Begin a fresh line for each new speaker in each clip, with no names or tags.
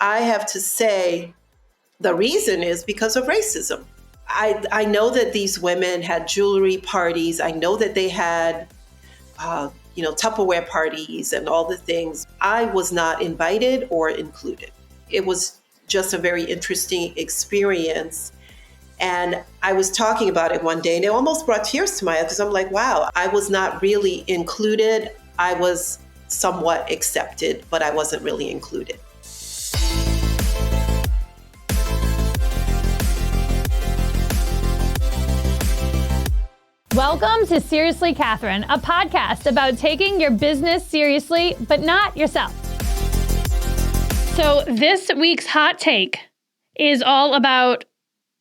I have to say the reason is because of racism. I know that these women had jewelry parties. I know that they had, Tupperware parties and all the things. I was not invited or included. It was just a very interesting experience. And I was talking about it one day and it almost brought tears to my eyes because I'm like, wow, I was not really included. I was somewhat accepted, but I wasn't really included.
Welcome to Seriously Catherine, a podcast about taking your business seriously, but not yourself. So this week's hot take is all about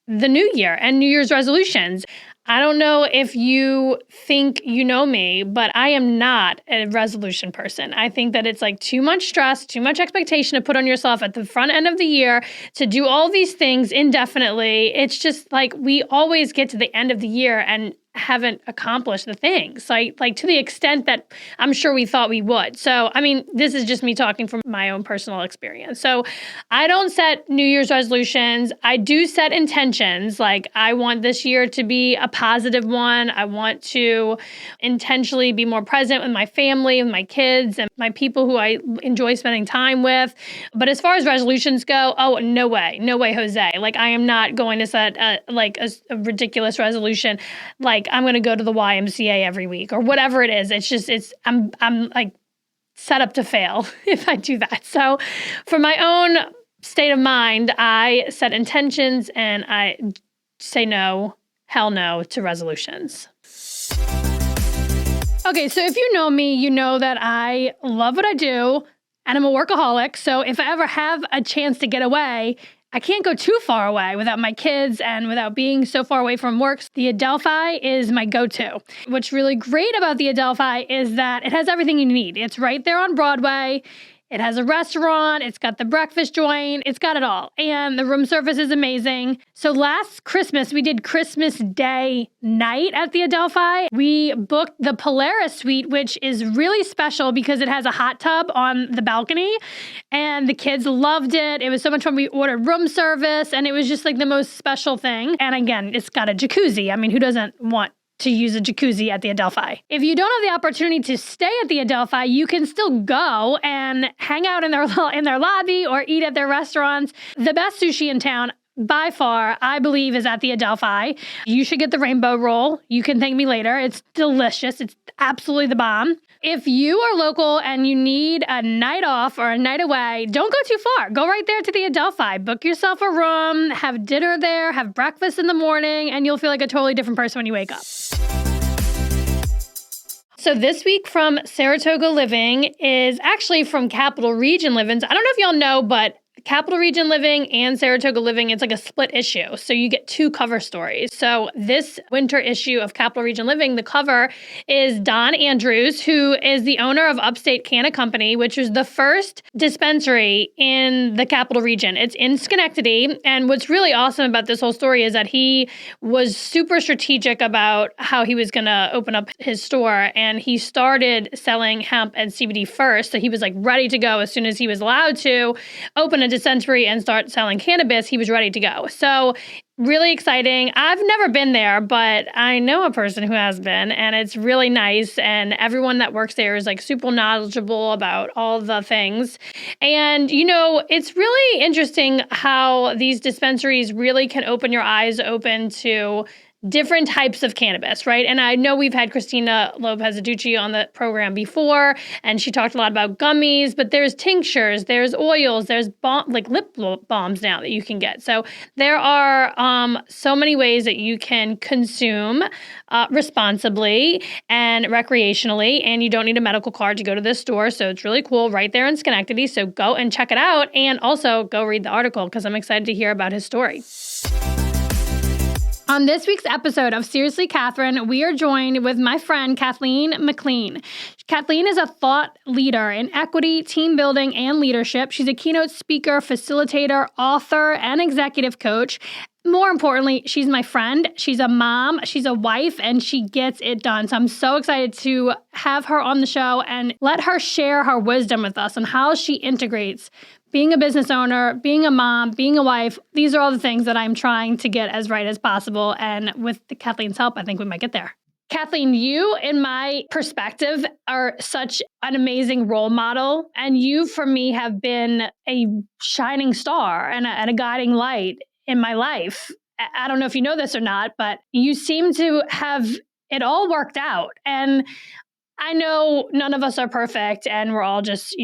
the new year and New Year's resolutions. I don't know if you think you know me, but I am not a resolution person. I think that it's like too much stress, too much expectation to put on yourself at the front end of the year to do all these things indefinitely. It's just like we always get to the end of the year and haven't accomplished the things, like to the extent that I'm sure we thought we would. So, I mean, this is just me talking from my own personal experience. So I don't set New Year's resolutions. I do set intentions. Like I want this year to be a positive one. I want to intentionally be more present with my family, with my kids, and my people who I enjoy spending time with. But as far as resolutions go, oh, no way, Jose. Like I am not going to set a ridiculous resolution. Like I'm going to go to the YMCA every week or whatever it is. I'm like set up to fail if I do that. So for my own state of mind, I set intentions and I say no, hell no to resolutions. Okay, so if you know me, you know that I love what I do and I'm a workaholic. So if I ever have a chance to get away, I can't go too far away without my kids and without being so far away from work. The Adelphi is my go-to. What's really great about the Adelphi is that it has everything you need. It's right there on Broadway. It has a restaurant, it's got the breakfast joint, it's got it all. And the room service is amazing. So last Christmas, we did Christmas Day night at the Adelphi. We booked the Polaris suite, which is really special because it has a hot tub on the balcony. And the kids loved it. It was so much fun. We ordered room service and it was just like the most special thing. And again, it's got a jacuzzi. I mean, who doesn't want to use a jacuzzi at the Adelphi? If you don't have the opportunity to stay at the Adelphi, you can still go and hang out in their lobby or eat at their restaurants. The best sushi in town, by far, I believe, is at the Adelphi. You should get the rainbow roll. You can thank me later. It's delicious. It's absolutely the bomb. If you are local and you need a night off or a night away, don't go too far. Go right there to the Adelphi. Book yourself a room, have dinner there, have breakfast in the morning, and you'll feel like a totally different person when you wake up. So this week from Saratoga Living is actually from Capital Region Living. I don't know if y'all know, but Capital Region Living and Saratoga Living, it's like a split issue. So you get two cover stories. So this winter issue of Capital Region Living, the cover is Don Andrews, who is the owner of Upstate Canna Company, which is the first dispensary in the Capital Region. It's in Schenectady. And what's really awesome about this whole story is that he was super strategic about how he was going to open up his store. And he started selling hemp and CBD first. So he was like ready to go as soon as he was allowed to open a dispensary and start selling cannabis. He was ready to go. So really exciting. I've never been there, but I know a person who has been, and it's really nice. And everyone that works there is like super knowledgeable about all the things. And, you know, it's really interesting how these dispensaries really can open your eyes open to different types of cannabis, right? And I know we've had Christina Lopez-Aducci on the program before, and she talked a lot about gummies, but there's tinctures, there's oils, there's like lip balms now that you can get. So there are so many ways that you can consume responsibly and recreationally, and you don't need a medical card to go to this store. So it's really cool right there in Schenectady. So go and check it out, and also go read the article because I'm excited to hear about his story. On this week's episode of Seriously Catherine, we are joined with my friend Kathleen McLean. Kathleen is a thought leader in equity, team building, and leadership. She's a keynote speaker, facilitator, author, and executive coach. More importantly, she's my friend, she's a mom, she's a wife, and she gets it done. So I'm so excited to have her on the show and let her share her wisdom with us on how she integrates being a business owner, being a mom, being a wife, these are all the things that I'm trying to get as right as possible. And with Kathleen's help, I think we might get there. Kathleen, you, in my perspective, are such an amazing role model. And you, for me, have been a shining star and a guiding light in my life. I don't know if you know this or not, but you seem to have it all worked out. And I know none of us are perfect and we're all just,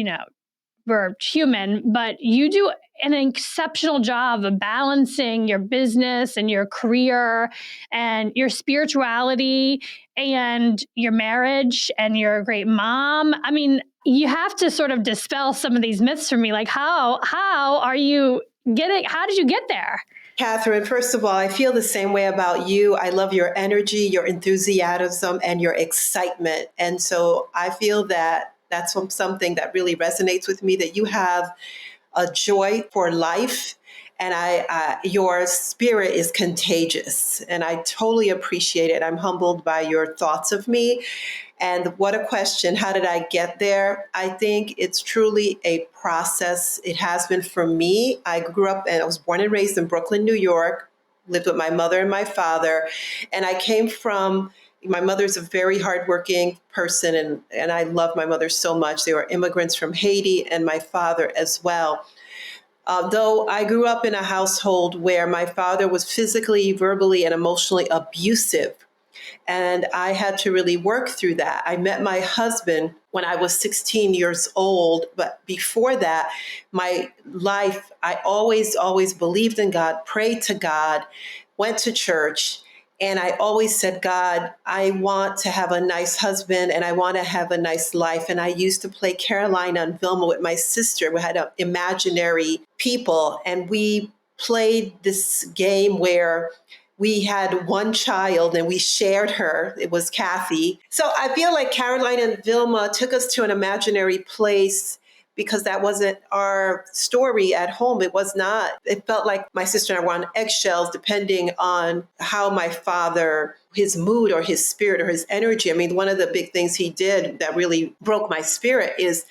we're human, but you do an exceptional job of balancing your business and your career and your spirituality and your marriage, and you're a great mom. I mean, you have to sort of dispel some of these myths for me. Like, how are you how did you get there?
Catherine, first of all, I feel the same way about you. I love your energy, your enthusiasm, and your excitement. And so I feel that that's something that really resonates with me, that you have a joy for life. And your spirit is contagious. And I totally appreciate it. I'm humbled by your thoughts of me. And what a question. How did I get there? I think it's truly a process. It has been for me. I grew up and I was born and raised in Brooklyn, New York, lived with my mother and my father. And I came from, my mother's a very hardworking person, and I love my mother so much. They were immigrants from Haiti, and my father as well. Though I grew up in a household where my father was physically, verbally, and emotionally abusive, and I had to really work through that. I met my husband when I was 16 years old. But before that, my life, I always believed in God, prayed to God, went to church. And I always said, God, I want to have a nice husband and I want to have a nice life. And I used to play Carolina and Vilma with my sister. We had imaginary people, and we played this game where we had one child and we shared her. It was Kathy. So I feel like Caroline and Vilma took us to an imaginary place because that wasn't our story at home. It was not. It felt like my sister and I were on eggshells depending on how my father, his mood or his spirit or his energy. I mean, one of the big things he did that really broke my spirit is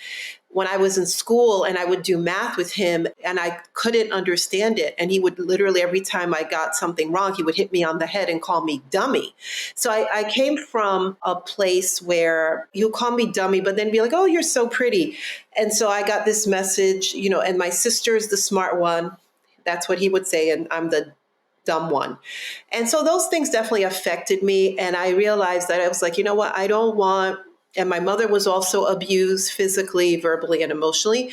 when I was in school and I would do math with him and I couldn't understand it. And he would literally, every time I got something wrong, he would hit me on the head and call me dummy. So I came from a place where you call me dummy, but then be like, oh, you're so pretty. And so I got this message, and my sister's the smart one. That's what he would say. And I'm the dumb one. And so those things definitely affected me. And I realized that I was like, you know what? I don't want, and my mother was also abused physically, verbally, and emotionally.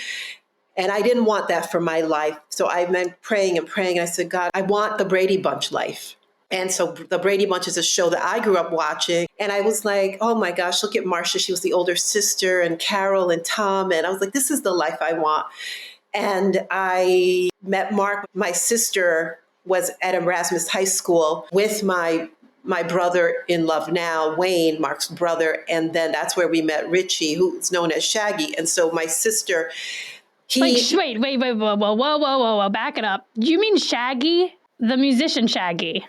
And I didn't want that for my life. So I meant praying and praying. I said, God, I want the Brady Bunch life. And so the Brady Bunch is a show that I grew up watching. And I was like, oh my gosh, look at Marcia. She was the older sister, and Carol and Tom. And I was like, this is the life I want. And I met Mark. My sister was at Erasmus High School with my brother in love now, Wayne, Mark's brother. And then that's where we met Richie, who's known as Shaggy. And so my sister,
wait, whoa, back it up. You mean Shaggy, the musician Shaggy?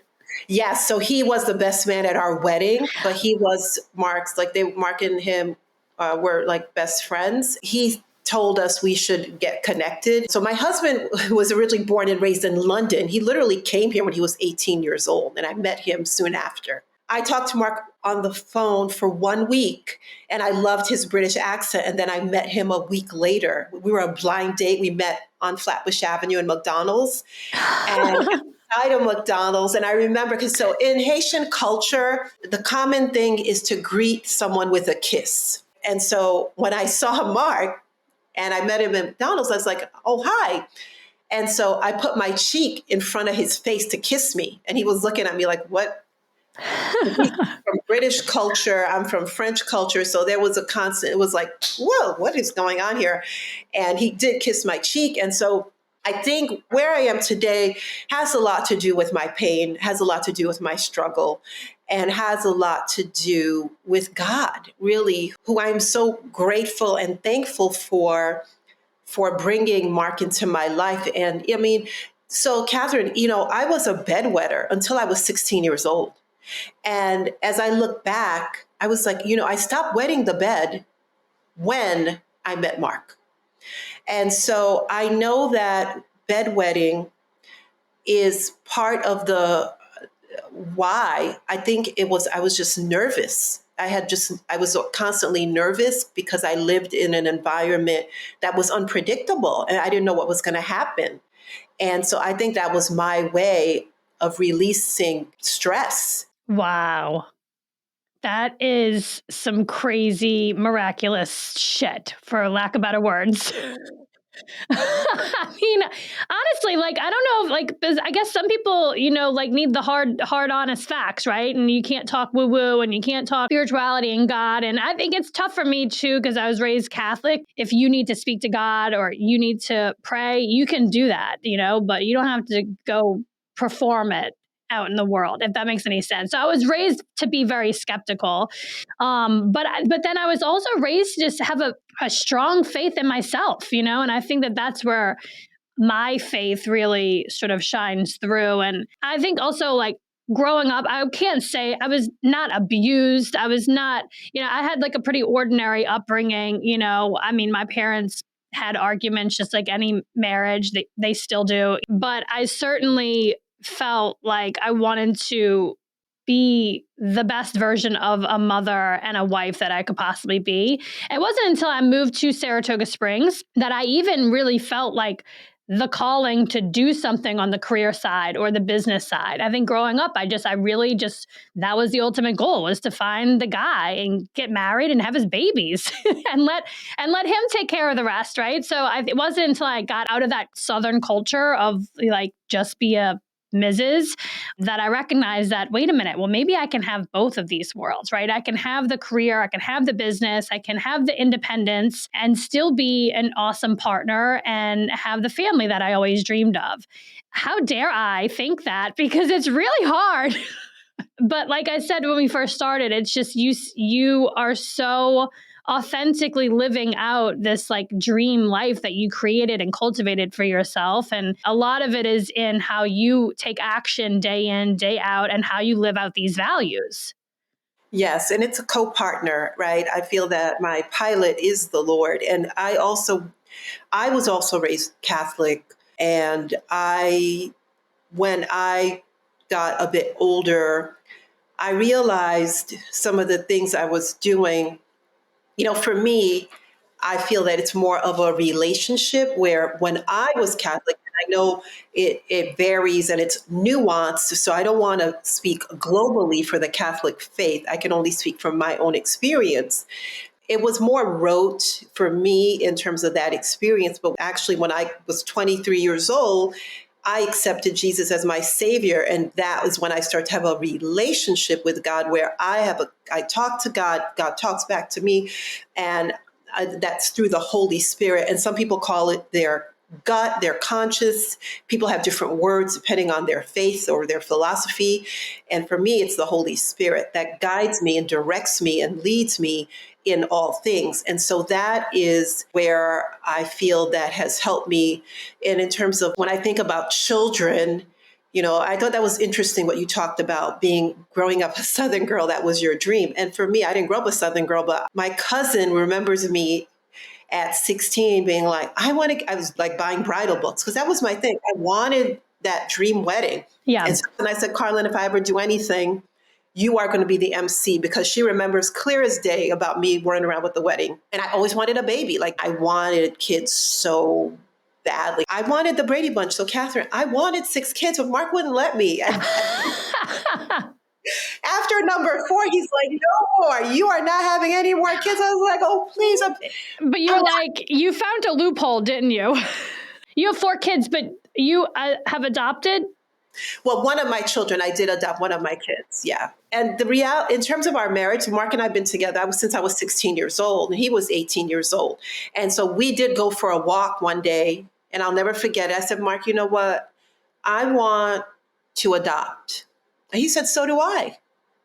Yes. So he was the best man at our wedding, but he was Mark's, like Mark and him were like best friends. He told us we should get connected. So my husband was originally born and raised in London. He literally came here when he was 18 years old, and I met him soon after. I talked to Mark on the phone for 1 week, and I loved his British accent. And then I met him a week later. We were a blind date. We met on Flatbush Avenue in McDonald's. And outside of McDonald's. And I remember, because so in Haitian culture, the common thing is to greet someone with a kiss. And so when I saw Mark, and I met him at McDonald's, I was like, oh, hi. And so I put my cheek in front of his face to kiss me. And he was looking at me like, what? He's from British culture. I'm from French culture. So there was a constant, it was like, whoa, what is going on here? And he did kiss my cheek. And so I think where I am today has a lot to do with my pain, has a lot to do with my struggle, and has a lot to do with God, really, who I'm so grateful and thankful for bringing Mark into my life. And I mean, so Catherine, I was a bedwetter until I was 16 years old. And as I look back, I was like, I stopped wetting the bed when I met Mark. And so I know that bedwetting is part of the why. I think I was just nervous. I was constantly nervous because I lived in an environment that was unpredictable and I didn't know what was going to happen. And so I think that was my way of releasing stress.
Wow. That is some crazy, miraculous shit, for lack of better words. I mean, honestly, like, I don't know if, like, I guess some people, like, need the hard, honest facts, right? And you can't talk woo woo and you can't talk spirituality and God. And I think it's tough for me too, because I was raised Catholic. If you need to speak to God or you need to pray, you can do that, but you don't have to go perform it out in the world, if that makes any sense. So I was raised to be very skeptical. But then I was also raised to just have a strong faith in myself, and I think that that's where my faith really sort of shines through. And I think also, like, growing up, I can't say I was not abused. I was not, I had like a pretty ordinary upbringing. I mean, my parents had arguments just like any marriage, they still do. But I certainly felt like I wanted to be the best version of a mother and a wife that I could possibly be. It wasn't until I moved to Saratoga Springs that I even really felt like the calling to do something on the career side or the business side. I think growing up, I really just, that was the ultimate goal, was to find the guy and get married and have his babies and let him take care of the rest. Right. So it wasn't until I got out of that Southern culture of like, just be a Mrs., that I recognized that, wait a minute, well, maybe I can have both of these worlds, right? I can have the career, I can have the business, I can have the independence and still be an awesome partner and have the family that I always dreamed of. How dare I think that? Because it's really hard. But like I said, when we first started, it's just you are so authentically living out this like dream life that you created and cultivated for yourself. And a lot of it is in how you take action day in, day out, and how you live out these values.
Yes, and it's a co-partner, right? I feel that my pilot is the Lord. And I was also raised Catholic, and when I got a bit older, I realized some of the things I was doing. For me, I feel that it's more of a relationship where when I was Catholic, and I know it varies and it's nuanced, so I don't want to speak globally for the Catholic faith. I can only speak from my own experience. It was more rote for me in terms of that experience. But actually, when I was 23 years old, I accepted Jesus as my savior. And that was when I started to have a relationship with God where I talk to God, God talks back to me. And that's through the Holy Spirit. And some people call it their gut, their conscious. People have different words depending on their faith or their philosophy. And for me, it's the Holy Spirit that guides me and directs me and leads me in all things. And so that is where I feel that has helped me. And in terms of when I think about children, I thought that was interesting what you talked about growing up a Southern girl. That was your dream. And for me, I didn't grow up a Southern girl, but my cousin remembers me at 16 being like, I was like buying bridal books because that was my thing. I wanted that dream wedding.
Yeah.
And so when I said, Carlin, if I ever do anything, you are going to be the MC, because she remembers clear as day about me running around with the wedding. And I always wanted a baby. Like, I wanted kids so badly. I wanted the Brady Bunch. So Catherine, I wanted 6 kids, but Mark wouldn't let me. And after number 4, he's like, no more. You are not having any more kids. I was like, oh, please.
But you found a loophole, didn't you? You have 4 kids, but you have adopted?
Well, one of my children, I did adopt one of my kids. Yeah. And in terms of our marriage, Mark and I have been together since I was 16 years old, and he was 18 years old. And so we did go for a walk one day, and I'll never forget it. I said, Mark, you know what? I want to adopt. And he said, so do I.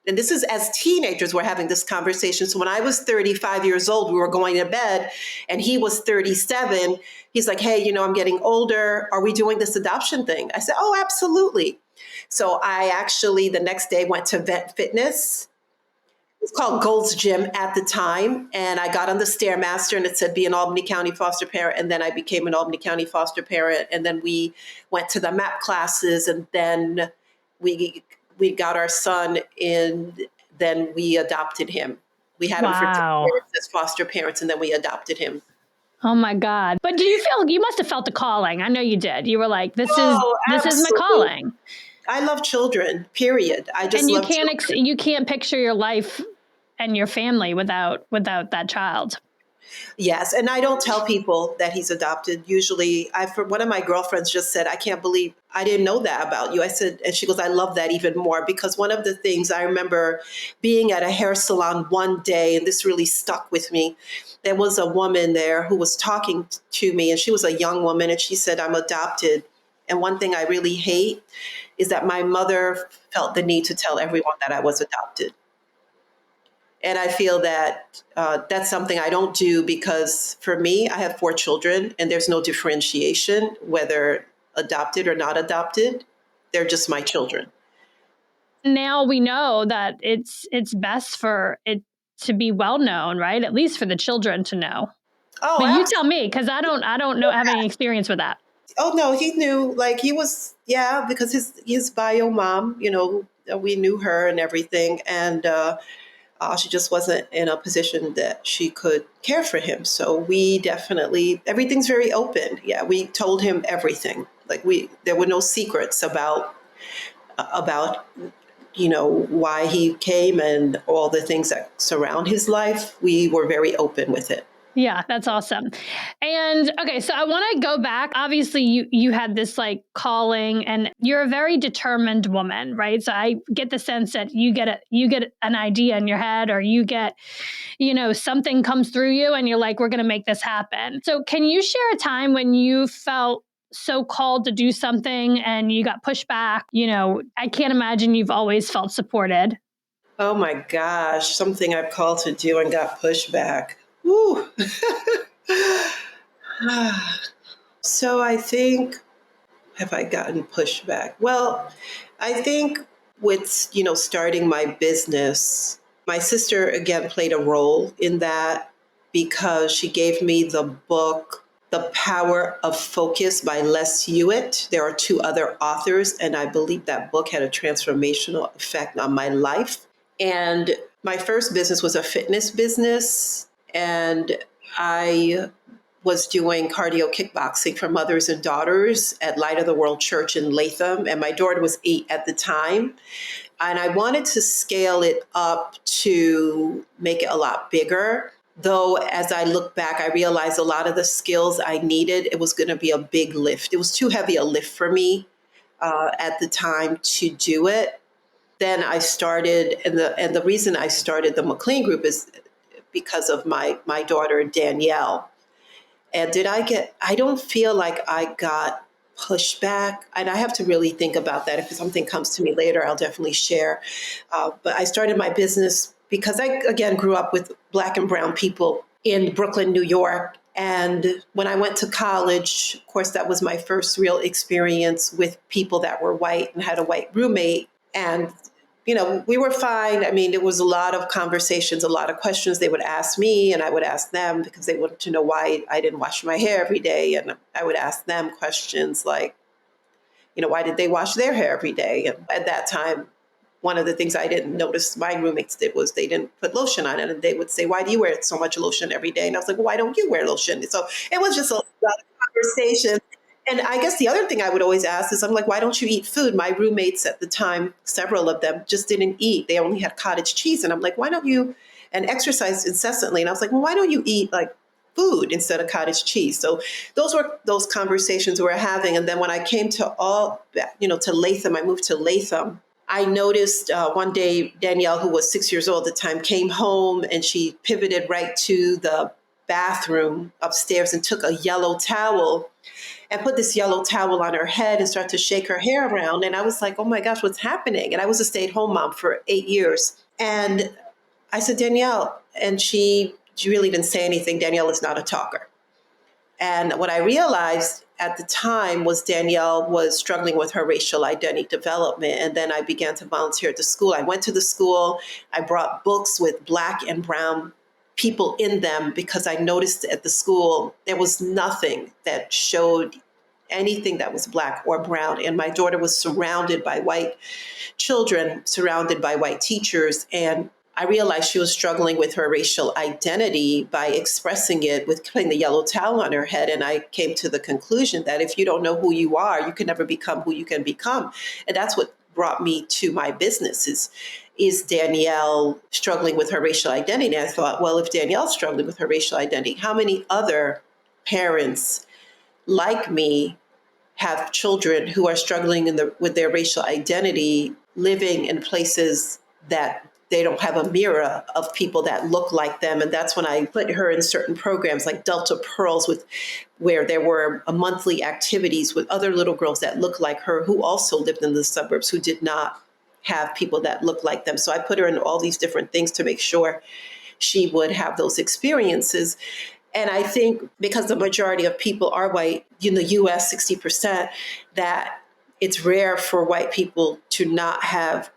And this is as teenagers, we're having this conversation. So when I was 35 years old, we were going to bed, and he was 37. He's like, hey, I'm getting older. Are we doing this adoption thing? I said, oh, absolutely. So I actually the next day went to Vet Fitness, was called Gold's Gym at the time. And I got on the Stairmaster and it said be an Albany County foster parent. And then I became an Albany County foster parent. And then we went to the MAP classes and then we got our son in, then we adopted him. We had him for 10
Wow.
years as foster parents and then we adopted him.
Oh my God. But do you feel, you must have felt the calling. I know you did. You were like, this is my
Absolutely.
calling.
I love children, period. I just
And you
love
can't,
children.
you can't picture your life and your family without that child.
Yes, and I don't tell people that he's adopted. Usually, one of my girlfriends just said, "I can't believe I didn't know that about you." I said, and she goes, "I love that even more because one of the things I remember being at a hair salon one day, and this really stuck with me. There was a woman there who was talking to me, and she was a young woman, and she said, "I'm adopted." And one thing I really hate is that my mother felt the need to tell everyone that I was adopted. And I feel that that's something I don't do because for me, I have 4 children and there's no differentiation whether adopted or not adopted. They're just my children.
Now we know that it's best for it to be well known, right? At least for the children to know.
Oh,
But you tell
absolutely.
me, because I don't know have any experience with that.
Oh no, he knew. Like he was, yeah, because his bio mom, we knew her and everything, and she just wasn't in a position that she could care for him. So we definitely, everything's very open. Yeah, we told him everything. Like there were no secrets about why he came and all the things that surround his life. We were very open with it.
Yeah, that's awesome. And okay, so I want to go back. Obviously, you had this like calling, and you're a very determined woman, right? So I get the sense that you get an idea in your head, or you get, something comes through you, and you're like, we're going to make this happen. So can you share a time when you felt so called to do something and you got pushed back? I can't imagine you've always felt supported.
Oh my gosh, something I've called to do and got pushed back. Woo. So I think, have I gotten pushback? Well, I think with, starting my business, my sister again played a role in that because she gave me the book, The Power of Focus by Les Hewitt. There are 2 other authors, and I believe that book had a transformational effect on my life. And my first business was a fitness business, and I was doing cardio kickboxing for mothers and daughters at Light of the World Church in Latham. And my daughter was 8 at the time. And I wanted to scale it up to make it a lot bigger. Though, as I look back, I realized a lot of the skills I needed, it was going to be a big lift. It was too heavy a lift for me at the time to do it. Then I started, and the reason I started the McLean Group is because of my daughter, Danielle. And I don't feel like I got pushback. And I have to really think about that. If something comes to me later, I'll definitely share. But I started my business because I, again, grew up with Black and brown people in Brooklyn, New York. And when I went to college, of course, that was my first real experience with people that were white and had a white roommate. And we were fine. I mean, there was a lot of conversations, a lot of questions they would ask me, and I would ask them because they wanted to know why I didn't wash my hair every day. And I would ask them questions like, why did they wash their hair every day? And at that time, one of the things I didn't notice my roommates did was they didn't put lotion on it. And they would say, why do you wear so much lotion every day? And I was like, well, why don't you wear lotion? So it was just a lot of conversation. And I guess the other thing I would always ask is, I'm like, why don't you eat food? My roommates at the time, several of them just didn't eat. They only had cottage cheese. And I'm like, why don't you, and exercise incessantly. And I was like, well, why don't you eat like food instead of cottage cheese? So those were those conversations we were having. And then when I came to to Latham, I moved to Latham. I noticed one day Danielle, who was 6 years old at the time, came home and she pivoted right to the bathroom upstairs and took a yellow towel and put this yellow towel on her head and started to shake her hair around. And I was like, oh my gosh, what's happening? And I was a stay-at-home mom for 8 years. And I said, Danielle, and she really didn't say anything. Danielle is not a talker. And what I realized at the time was Danielle was struggling with her racial identity development. And then I began to volunteer at the school. I went to the school, I brought books with Black and Brown people in them because I noticed at the school there was nothing that showed anything that was Black or Brown. And my daughter was surrounded by white children, surrounded by white teachers. And I realized she was struggling with her racial identity by expressing it with putting the yellow towel on her head. And I came to the conclusion that if you don't know who you are, you can never become who you can become. And that's what brought me to my business is Danielle struggling with her racial identity? And I thought, well, if Danielle's struggling with her racial identity, how many other parents like me have children who are struggling with their racial identity, living in places that they don't have a mirror of people that look like them. And that's when I put her in certain programs like Delta Pearls, where there were monthly activities with other little girls that looked like her who also lived in the suburbs, who did not have people that looked like them. So I put her in all these different things to make sure she would have those experiences. And I think because the majority of people are white, in the US, 60%, that it's rare for white people to not have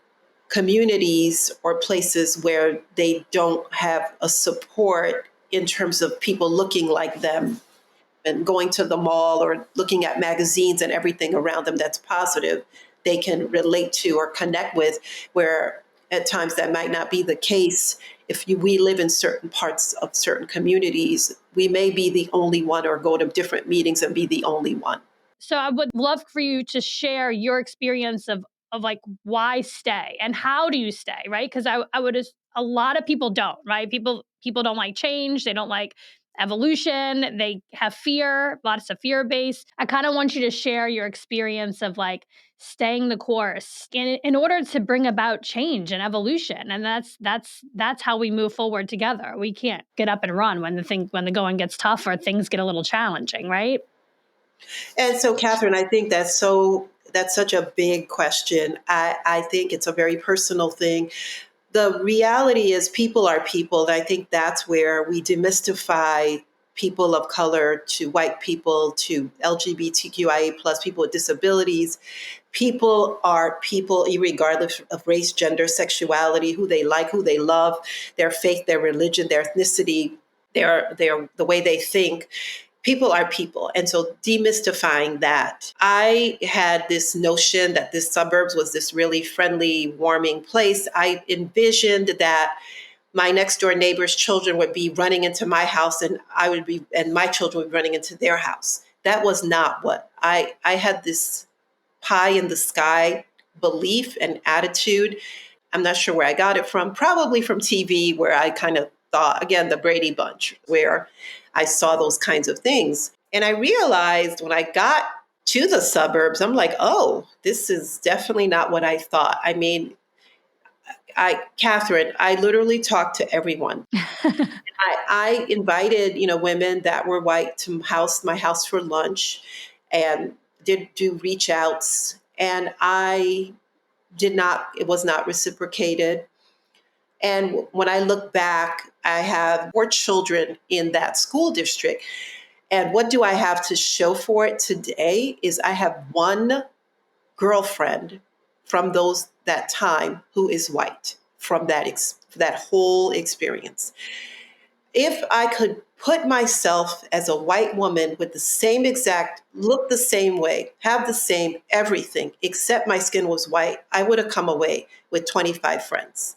communities or places where they don't have a support in terms of people looking like them and going to the mall or looking at magazines and everything around them that's positive, they can relate to or connect with, where at times that might not be the case. If we live in certain parts of certain communities, we may be the only one or go to different meetings and be the only one.
So I would love for you to share your experience of like why stay and how do you stay, right? Because I would a lot of people don't, right? People don't like change, they don't like evolution, they have fear, lots of fear based. I kind of want you to share your experience of like staying the course in order to bring about change and evolution. And that's how we move forward together. We can't get up and run when the going gets tough or things get a little challenging, right?
And so, Catherine, I think that's such a big question. I think it's a very personal thing. The reality is people are people. And I think that's where we demystify people of color to white people to LGBTQIA plus people with disabilities. People are people, regardless of race, gender, sexuality, who they like, who they love, their faith, their religion, their ethnicity, their the way they think. People are people. And so demystifying that, I had this notion that this suburbs was this really friendly, warming place. I envisioned that my next door neighbor's children would be running into my house and my children would be running into their house. That was not what I had this pie in the sky belief and attitude. I'm not sure where I got it from, probably from TV, where I kind of thought, again, the Brady Bunch, where I saw those kinds of things. And I realized when I got to the suburbs, I'm like, oh, this is definitely not what I thought. I mean, Catherine, I literally talked to everyone. I invited, women that were white to my house for lunch and did do reach outs. And it was not reciprocated. And when I look back, I have 4 children in that school district. And what do I have to show for it today is I have one girlfriend from that time who is white from that whole experience. If I could put myself as a white woman with the same exact look the same way, have the same everything, except my skin was white, I would have come away with 25 friends.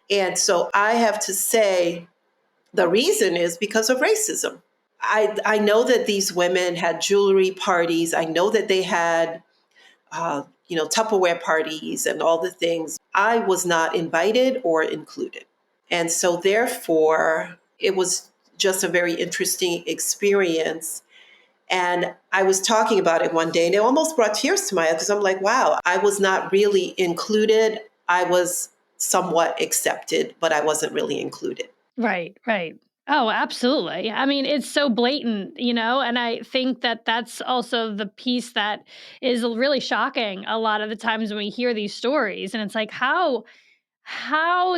And so I have to say the reason is because of racism. I know that these women had jewelry parties. I know that they had, Tupperware parties and all the things. I was not invited or included. And so, therefore, it was just a very interesting experience. And I was talking about it one day and it almost brought tears to my eyes because I'm like, wow, I was not really included. I was somewhat accepted, but I wasn't really included.
Right, right. Oh, absolutely. I mean, it's so blatant, and I think that that's also the piece that is really shocking a lot of the times when we hear these stories and it's like how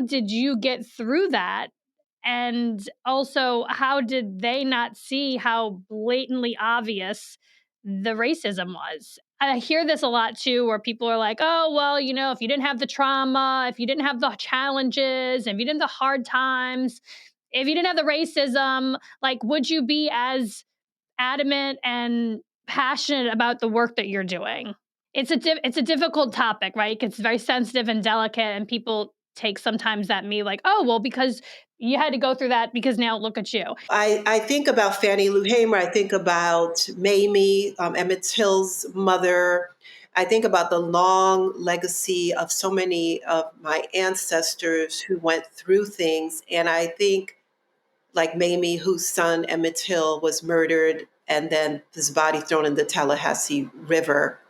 did you get through that And also, how did they not see how blatantly obvious the racism was? I hear this a lot too, where people are like, oh, well, if you didn't have the trauma, if you didn't have the challenges, if you didn't have the hard times, if you didn't have the racism, like, would you be as adamant and passionate about the work that you're doing? It's a difficult topic, right? It's very sensitive and delicate, and people take sometimes at me like, "Oh, well, because you had to go through that because now look at you."
I think about Fannie Lou Hamer. I think about Mamie, Emmett Till's mother. I think about the long legacy of so many of my ancestors who went through things. And I think, like Mamie, whose son Emmett Till was murdered and then his body thrown in the Tallahassee River.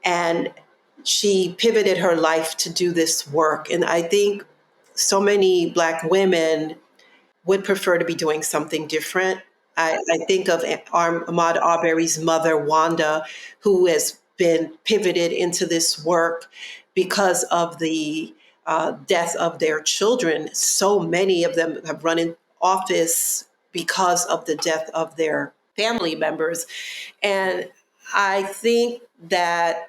And she pivoted her life to do this work. And I think so many Black women would prefer to be doing something different. I think of Ahmaud Arbery's mother, Wanda, who has been pivoted into this work because of the death of their children. So many of them have run in office because of the death of their family members. And I think that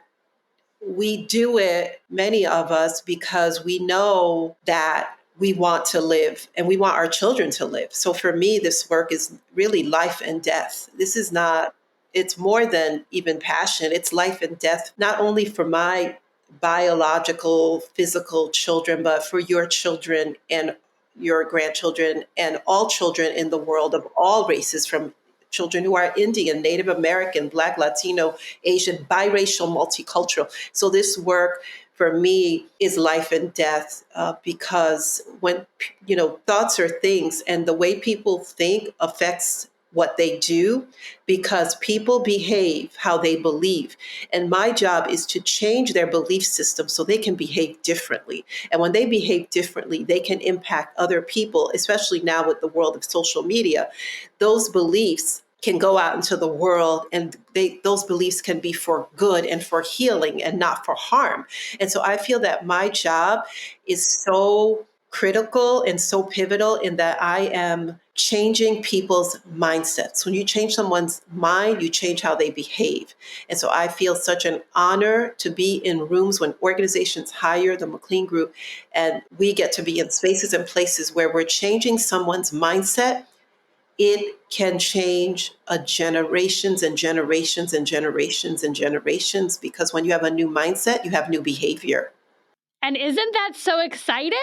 we do it, many of us, because we know that we want to live and we want our children to live. So for me, this work is really life and death. This is not, it's more than even passion, it's life and death, not only for my biological, physical children, but for your children and your grandchildren and all children in the world of all races, from children who are Indian, Native American, Black, Latino, Asian, biracial, multicultural. So this work for me is life and death, because when thoughts are things, and the way people think affects what they do, because people behave how they believe. And my job is to change their belief system so they can behave differently. And when they behave differently, they can impact other people, especially now with the world of social media. Those beliefs can go out into the world, and those beliefs can be for good and for healing and not for harm. And so I feel that my job is so critical and so pivotal in that I am changing people's mindsets. When you change someone's mind, you change how they behave. And so I feel such an honor to be in rooms when organizations hire the McLean Group, and we get to be in spaces and places where we're changing someone's mindset. It can change generations and generations and generations and generations, because when you have a new mindset, you have new behavior.
And isn't that so exciting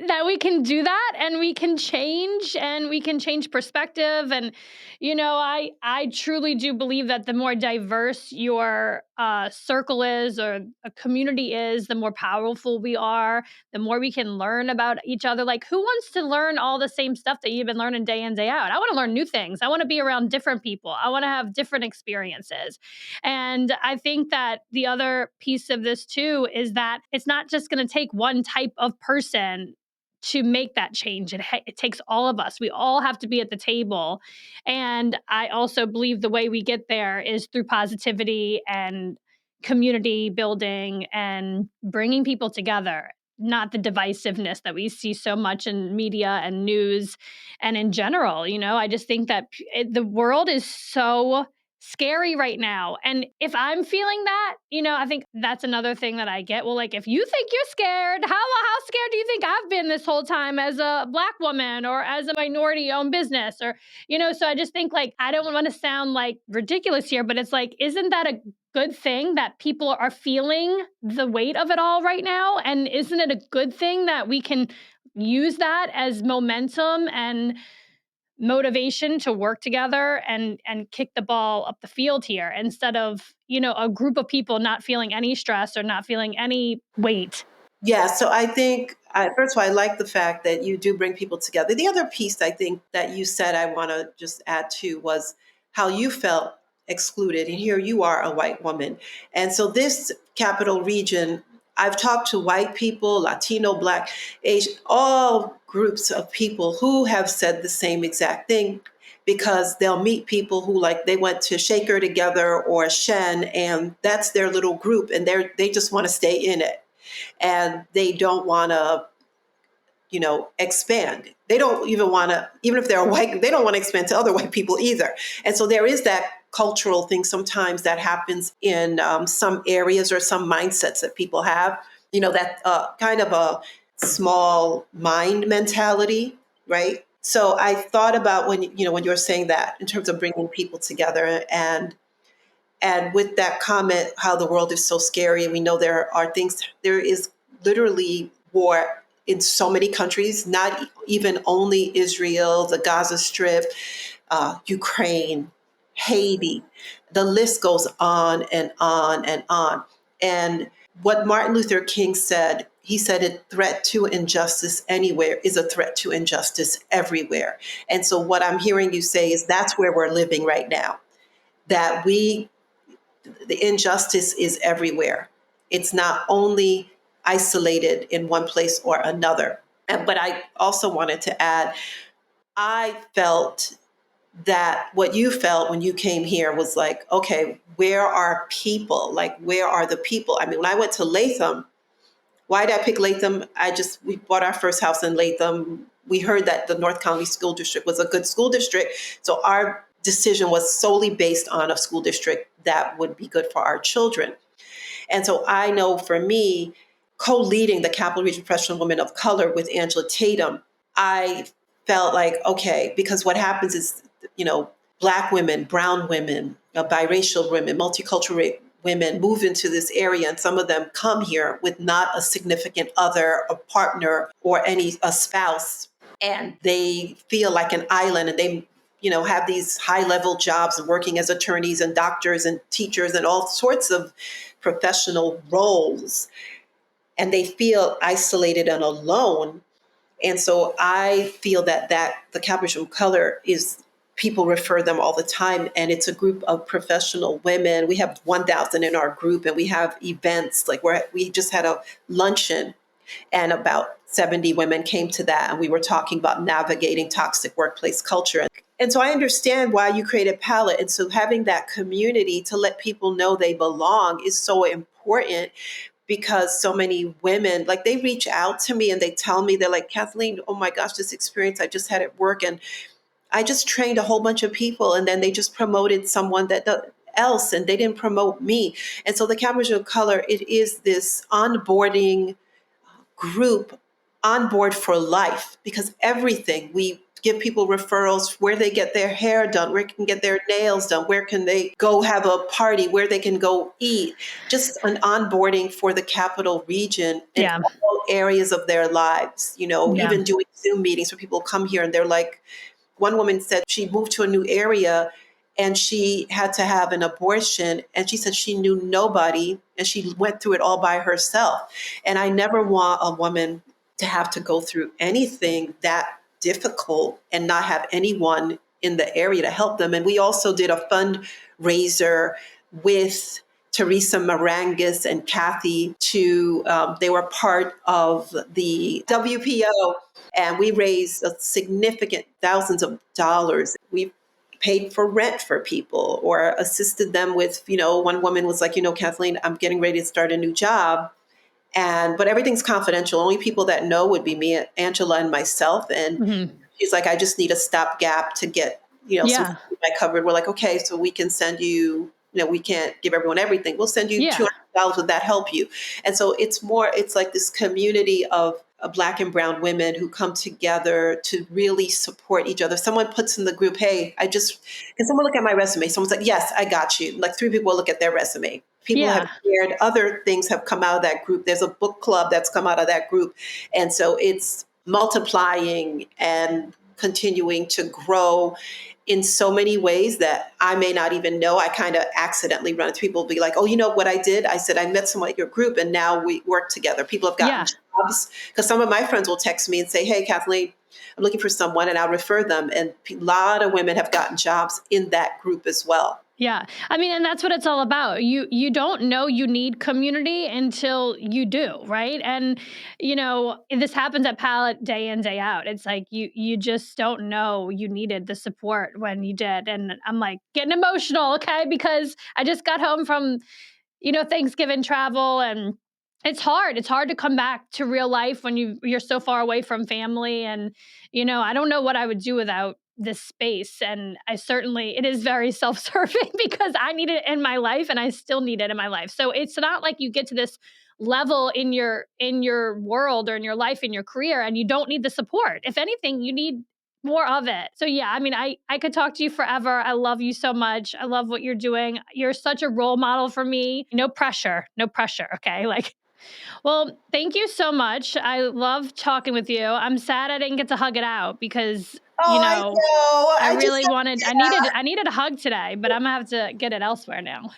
that we can do that and we can change perspective? And I truly do believe that the more diverse your circle is, or a community is, the more powerful we are, the more we can learn about each other. Like, who wants to learn all the same stuff that you've been learning day in, day out? I want to learn new things. I want to be around different people. I want to have different experiences. And I think that the other piece of this too is that it's not just going to take one type of person to make that change. It takes all of us. We all have to be at the table. And I also believe the way we get there is through positivity and community building and bringing people together, not the divisiveness that we see so much in media and news and in general. I just think that the world is so scary right now. And if I'm feeling that, I think that's another thing that I get. Well, like, if you think you're scared, how scared do you think I've been this whole time as a Black woman or as a minority owned business? Or, so I just think, like, I don't want to sound like ridiculous here, but it's like, isn't that a good thing that people are feeling the weight of it all right now? And isn't it a good thing that we can use that as momentum and motivation to work together and kick the ball up the field here, instead of a group of people not feeling any stress or not feeling any weight?
Yeah, so I think, first of all, I like the fact that you do bring people together. The other piece I think that you said I want to just add to was how you felt excluded. And here you are, a white woman. And so this capital region, I've talked to white people, Latino, Black, Asian, all groups of people who have said the same exact thing, because they'll meet people who, like, they went to Shaker together or Shen, and that's their little group, and they just want to stay in it, and they don't want to expand. They don't even want to, even if they're white, they don't want to expand to other white people either. And so there is that cultural thing sometimes that happens in some areas or some mindsets that people have, that kind of a small mind mentality, right? So I thought about when you're saying that in terms of bringing people together, and with that comment, how the world is so scary, and we know there is literally war in so many countries, not even only Israel, the Gaza Strip, Ukraine, Haiti. The list goes on and on and on. And what Martin Luther King said, he said, a threat to injustice anywhere is a threat to injustice everywhere. And so, what I'm hearing you say is that's where we're living right now, that the injustice is everywhere. It's not only isolated in one place or another. But I also wanted to add, I felt that what you felt when you came here was like, okay, where are people? Like, where are the people? I mean, when I went to Latham, why did I pick Latham? We bought our first house in Latham. We heard that the North County School District was a good school district. So our decision was solely based on a school district that would be good for our children. And so I know for me, co-leading the Capital Region Professional Women of Color with Angela Tatum, I felt like, okay, because what happens is, Black women, brown women, biracial women, multicultural women move into this area, and some of them come here with not a significant other, a partner, or a spouse, and they feel like an island, and they have these high level jobs working as attorneys and doctors and teachers and all sorts of professional roles, and they feel isolated and alone. And so I feel that the Capital of Color is, people refer them all the time, and it's a group of professional women. We have 1,000 in our group, and we have events like we just had a luncheon, and about 70 women came to that, and we were talking about navigating toxic workplace culture. And so I understand why you created Palette. And so having that community to let people know they belong is so important, because so many women, like, they reach out to me and they tell me, they're like, Kathleen, oh my gosh, this experience I just had at work, and I just trained a whole bunch of people, and then they just promoted someone else, and they didn't promote me. And so the Capital of Color, it is this onboarding group, on board for life, because everything we give people referrals, where they get their hair done, where they can get their nails done, where can they go have a party, where they can go eat, just an onboarding for the capital region in
Yeah.
all areas of their lives,
Yeah.
even doing Zoom meetings where people come here and they're like, one woman said she moved to a new area and she had to have an abortion. And she said she knew nobody and she went through it all by herself. And I never want a woman to have to go through anything that difficult and not have anyone in the area to help them. And we also did a fundraiser with Teresa Marangis and Kathy they were part of the WPO, and we raised a significant thousands of dollars. We paid for rent for people or assisted them with, one woman was like, Kathleen, I'm getting ready to start a new job. But everything's confidential. Only people that know would be me, Angela, and myself. And
Hmm.
she's like, I just need a stopgap to get, some
Yeah.
I covered. We're like, okay, so we can send you, we can't give everyone everything. We'll send you
Yeah.
$200. Would that help you? And so it's like this community of Black and brown women who come together to really support each other. Someone puts in the group, hey, can someone look at my resume? Someone's like, yes, I got you. Like 3 people look at their resume. People have
Yeah.
shared, other things have come out of that group. There's a book club that's come out of that group. And so it's multiplying and continuing to grow in so many ways that I may not even know. I kind of accidentally run into people, be like, oh, you know what I did? I said, I met someone at your group and now we work together. People have gotten
Yeah.
jobs, because some of my friends will text me and say, hey, Kathleen, I'm looking for someone, and I'll refer them. And a lot of women have gotten jobs in that group as well.
Yeah. I mean, and that's what it's all about. You don't know you need community until you do, right? And this happens at Palette day in, day out. It's like you just don't know you needed the support when you did. And I'm like getting emotional, okay? Because I just got home from, Thanksgiving travel, and It's hard. It's hard to come back to real life when you're so far away from family. And, I don't know what I would do without this space. And it is very self-serving because I need it in my life and I still need it in my life. So it's not like you get to this level in your world or in your life, in your career, and you don't need the support. If anything, you need more of it. So yeah, I mean, I could talk to you forever. I love you so much. I love what you're doing. You're such a role model for me. No pressure. No pressure. Okay. Well, thank you so much. I love talking with you. I'm sad I didn't get to hug it out because,
Oh, I know.
I
I just
really wanted, I needed a hug today, but I'm gonna have to get it elsewhere now.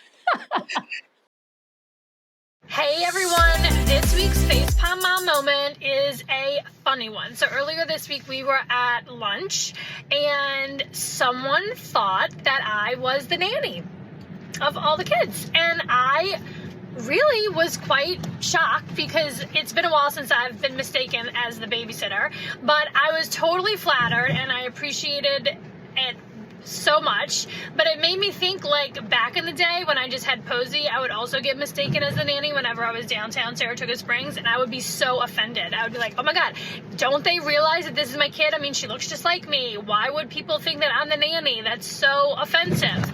Hey everyone, this week's Facepalm Mom moment is a funny one. So earlier this week we were at lunch and someone thought that I was the nanny of all the kids. And I really was quite shocked because it's been a while since I've been mistaken as the babysitter, but I was totally flattered and I appreciated it so much. But it made me think, like, back in the day when I just had Posey, I would also get mistaken as the nanny whenever I was downtown Saratoga Springs, and I would be so offended. I would be like, oh my God, don't they realize that this is my kid? I mean, she looks just like me. Why would people think that I'm the nanny? That's so offensive.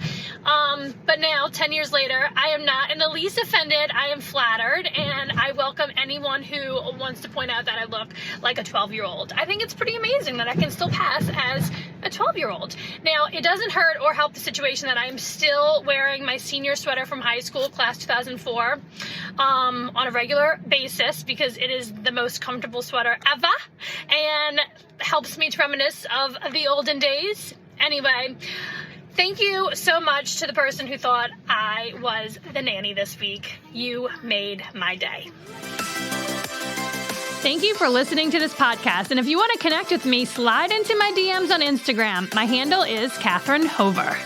But now, 10 years later, I am not in the least offended. I am flattered, and I welcome anyone who wants to point out that I look like a 12-year-old. I think it's pretty amazing that I can still pass as a 12-year-old. Now, it doesn't hurt or help the situation that I'm still wearing my senior sweater from high school, class 2004, on a regular basis because it is the most comfortable sweater ever and helps me to reminisce of the olden days. Anyway, thank you so much to the person who thought I was the nanny this week. You made my day. Thank you for listening to this podcast. And if you want to connect with me, slide into my DMs on Instagram. My handle is Catherine Hover.